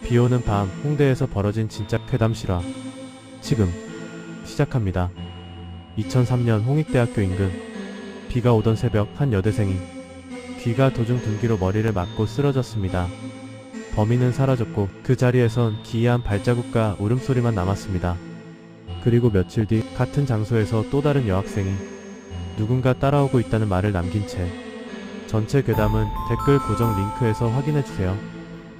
비오는 밤 홍대에서 벌어진 진짜 괴담 실화 지금 시작합니다. 2003년 홍익대학교 인근 비가 오던 새벽 한 여대생이 귀가 도중 둔기로 머리를 맞고 쓰러졌습니다. 범인은 사라졌고 그 자리에선 기이한 발자국과 울음소리만 남았습니다. 그리고 며칠 뒤 같은 장소에서 또 다른 여학생이 누군가 따라오고 있다는 말을 남긴 채 전체 괴담은 댓글 고정 링크에서 확인해주세요.